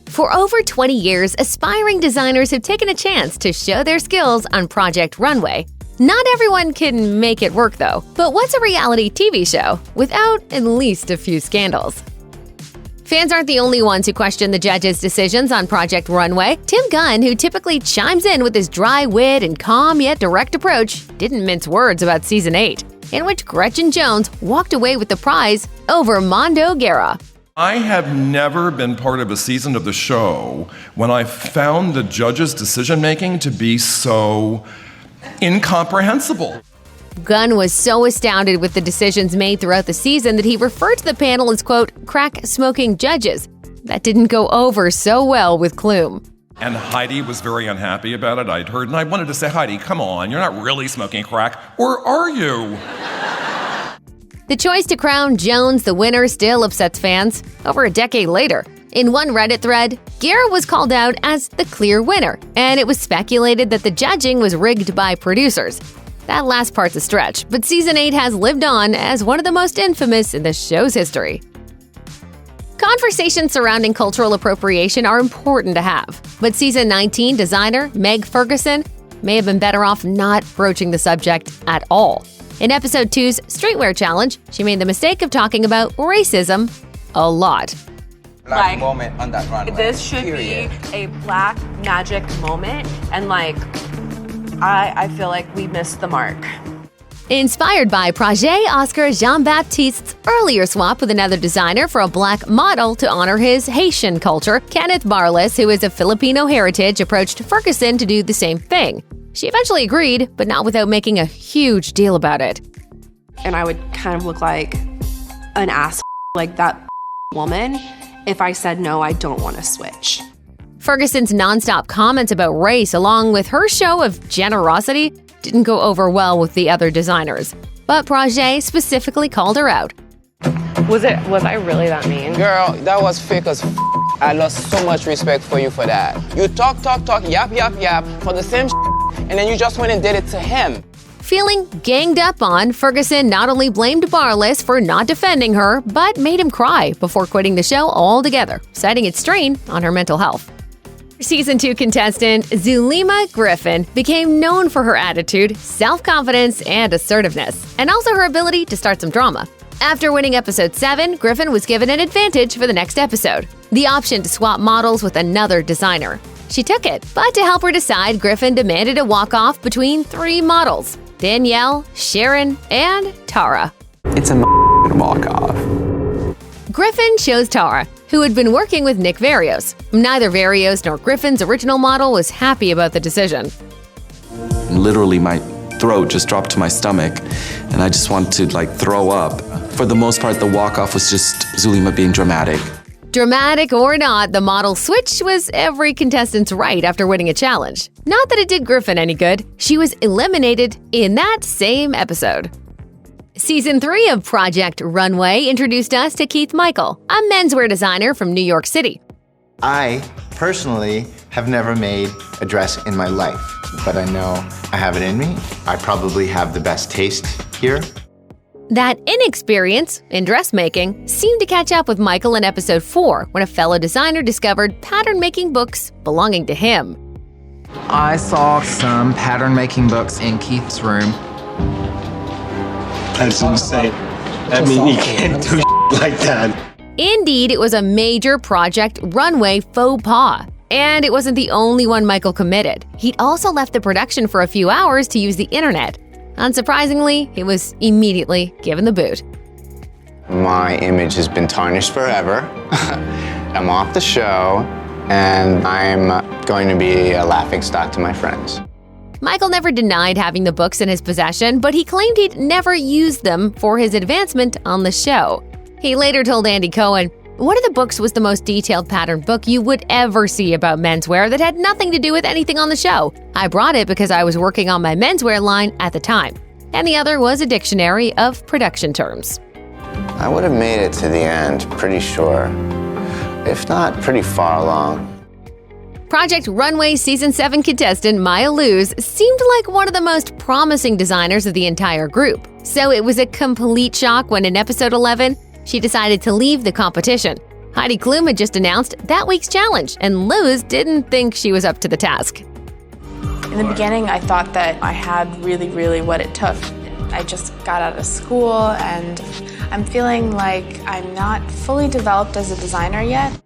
For over 20 years, aspiring designers have taken a chance to show their skills on Project Runway. Not everyone can make it work, though. But what's a reality TV show without at least a few scandals? Fans aren't the only ones who question the judges' decisions on Project Runway. Tim Gunn, who typically chimes in with his dry wit and calm yet direct approach, didn't mince words about Season 8, in which Gretchen Jones walked away with the prize over Mondo Guerra. I have never been part of a season of the show when I found the judges' decision-making to be so incomprehensible. Gunn was so astounded with the decisions made throughout the season that he referred to the panel as, quote, crack-smoking judges. That didn't go over so well with Clume. And Heidi was very unhappy about it, I'd heard, and I wanted to say, Heidi, come on, you're not really smoking crack, or are you? The choice to crown Jones the winner still upsets fans over a decade later. In one Reddit thread, Guerra was called out as the clear winner, and it was speculated that the judging was rigged by producers. That last part's a stretch, but Season 8 has lived on as one of the most infamous in the show's history. Conversations surrounding cultural appropriation are important to have, but Season 19 designer Meg Ferguson may have been better off not broaching the subject at all. In Episode 2's Streetwear Challenge, she made the mistake of talking about racism a lot. Black moment on that runway. This should be a black magic moment, and I feel like we missed the mark. Inspired by Projet Oscar Jean-Baptiste's earlier swap with another designer for a black model to honor his Haitian culture, Kenneth Barlas, who is of Filipino heritage, approached Ferguson to do the same thing. She eventually agreed, but not without making a huge deal about it. And I would kind of look like an ass like that woman if I said, no, I don't want to switch. Ferguson's nonstop comments about race, along with her show of generosity, didn't go over well with the other designers. But Projet specifically called her out. Was I really that mean? Girl, that was fake as I lost so much respect for you for that. You talk, yap for the same and then you just went and did it to him. Feeling ganged up on, Ferguson not only blamed Barlas for not defending her, but made him cry before quitting the show altogether, citing its strain on her mental health. Season 2 contestant Zulema Griffin became known for her attitude, self-confidence, and assertiveness, and also her ability to start some drama. After winning Episode 7, Griffin was given an advantage for the next episode, the option to swap models with another designer. She took it, but to help her decide, Griffin demanded a walk-off between 3 models: Danielle, Sharon, and Tara. It's a walk-off. Griffin chose Tara, who had been working with Nick Varios. Neither Varios nor Griffin's original model was happy about the decision. Literally, my throat just dropped to my stomach, and I just wanted to throw up. For the most part, the walk-off was just Zulema being dramatic. Dramatic or not, the model switch was every contestant's right after winning a challenge. Not that it did Griffin any good. She was eliminated in that same episode. Season 3 of Project Runway introduced us to Keith Michael, a menswear designer from New York City. I, personally, have never made a dress in my life, but I know I have it in me. I probably have the best taste here. That inexperience in dressmaking seemed to catch up with Michael in Episode 4 when a fellow designer discovered pattern-making books belonging to him. I saw some pattern-making books in Keith's room. That's insane. I mean, you can't do like that. Indeed, it was a major Project Runway faux pas. And it wasn't the only one Michael committed. He'd also left the production for a few hours to use the internet. Unsurprisingly, he was immediately given the boot. My image has been tarnished forever. I'm off the show, and I'm going to be a laughingstock to my friends. Michael never denied having the books in his possession, but he claimed he'd never used them for his advancement on the show. He later told Andy Cohen, "One of the books was the most detailed pattern book you would ever see about menswear that had nothing to do with anything on the show. I brought it because I was working on my menswear line at the time." And the other was a dictionary of production terms. I would have made it to the end, pretty sure. If not, pretty far along. Project Runway Season 7 contestant Maya Luz seemed like one of the most promising designers of the entire group. So it was a complete shock when in Episode 11, she decided to leave the competition. Heidi Klum had just announced that week's challenge, and Luz didn't think she was up to the task. In the beginning, I thought that I had really what it took. I just got out of school, and I'm feeling like I'm not fully developed as a designer yet.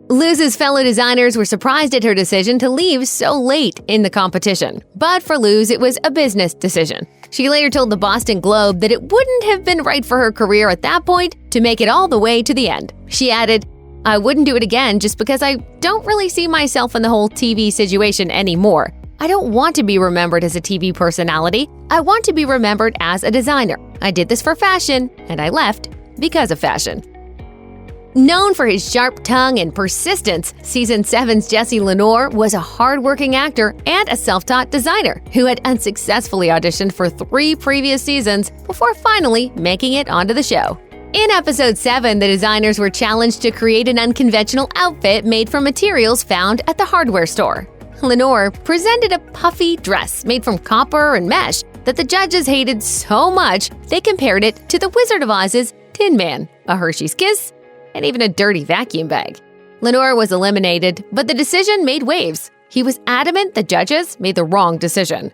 Luz's fellow designers were surprised at her decision to leave so late in the competition. But for Luz, it was a business decision. She later told the Boston Globe that it wouldn't have been right for her career at that point to make it all the way to the end. She added, "I wouldn't do it again just because I don't really see myself in the whole TV situation anymore. I don't want to be remembered as a TV personality. I want to be remembered as a designer. I did this for fashion, and I left because of fashion." Known for his sharp tongue and persistence, Season 7's Jesse LeNoir was a hard-working actor and a self-taught designer who had unsuccessfully auditioned for 3 previous seasons before finally making it onto the show. In Episode 7, the designers were challenged to create an unconventional outfit made from materials found at the hardware store. LeNoir presented a puffy dress made from copper and mesh that the judges hated so much they compared it to the Wizard of Oz's Tin Man, a Hershey's Kiss, and even a dirty vacuum bag. LeNoir was eliminated, but the decision made waves. He was adamant the judges made the wrong decision.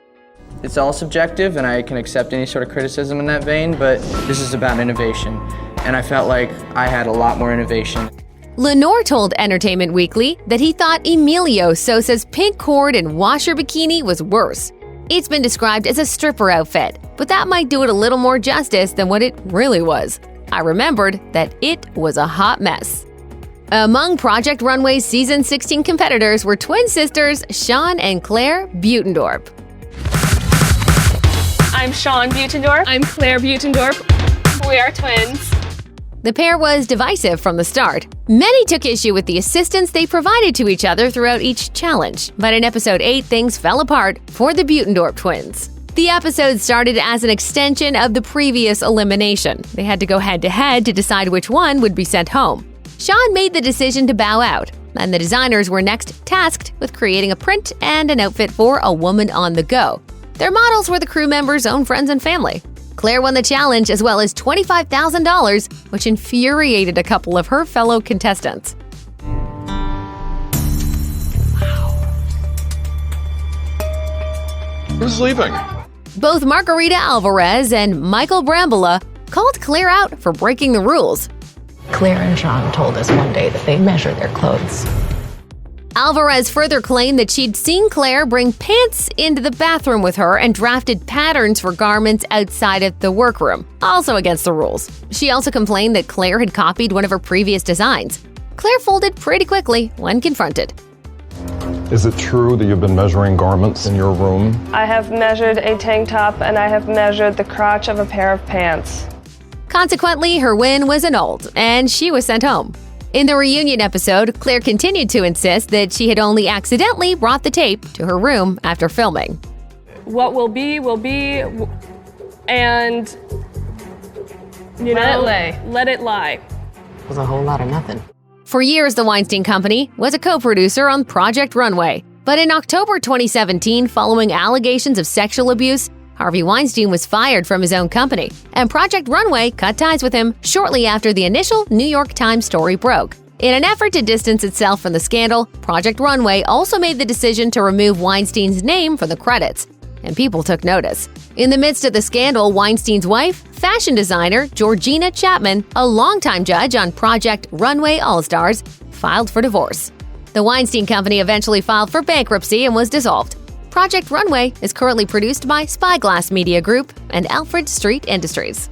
It's all subjective, and I can accept any sort of criticism in that vein, but this is about innovation, and I felt like I had a lot more innovation. LeNoir told Entertainment Weekly that he thought Emilio Sosa's pink cord and washer bikini was worse. It's been described as a stripper outfit, but that might do it a little more justice than what it really was. I remembered that it was a hot mess. Among Project Runway's Season 16 competitors were twin sisters Sean and Claire Buitendorp. I'm Sean Buitendorp. I'm Claire Buitendorp. We are twins. The pair was divisive from the start. Many took issue with the assistance they provided to each other throughout each challenge, but in Episode 8, things fell apart for the Buitendorp twins. The episode started as an extension of the previous elimination. They had to go head-to-head to decide which one would be sent home. Sean made the decision to bow out, and the designers were next tasked with creating a print and an outfit for a woman on the go. Their models were the crew members' own friends and family. Claire won the challenge as well as $25,000, which infuriated a couple of her fellow contestants. Who's leaving? Both Margarita Alvarez and Michael Brambola called Claire out for breaking the rules. Claire and Sean told us one day that they measure their clothes. Alvarez further claimed that she'd seen Claire bring pants into the bathroom with her and drafted patterns for garments outside of the workroom, also against the rules. She also complained that Claire had copied one of her previous designs. Claire folded pretty quickly when confronted. Is it true that you've been measuring garments in your room? I have measured a tank top and I have measured the crotch of a pair of pants. Consequently, her win was annulled, and she was sent home. In the reunion episode, Claire continued to insist that she had only accidentally brought the tape to her room after filming. What will be, and let it lie. It was a whole lot of nothing. For years, the Weinstein Company was a co-producer on Project Runway. But in October 2017, following allegations of sexual abuse, Harvey Weinstein was fired from his own company, and Project Runway cut ties with him shortly after the initial New York Times story broke. In an effort to distance itself from the scandal, Project Runway also made the decision to remove Weinstein's name from the credits, and people took notice. In the midst of the scandal, Weinstein's wife, fashion designer Georgina Chapman, a longtime judge on Project Runway All-Stars, filed for divorce. The Weinstein Company eventually filed for bankruptcy and was dissolved. Project Runway is currently produced by Spyglass Media Group and Alfred Street Industries.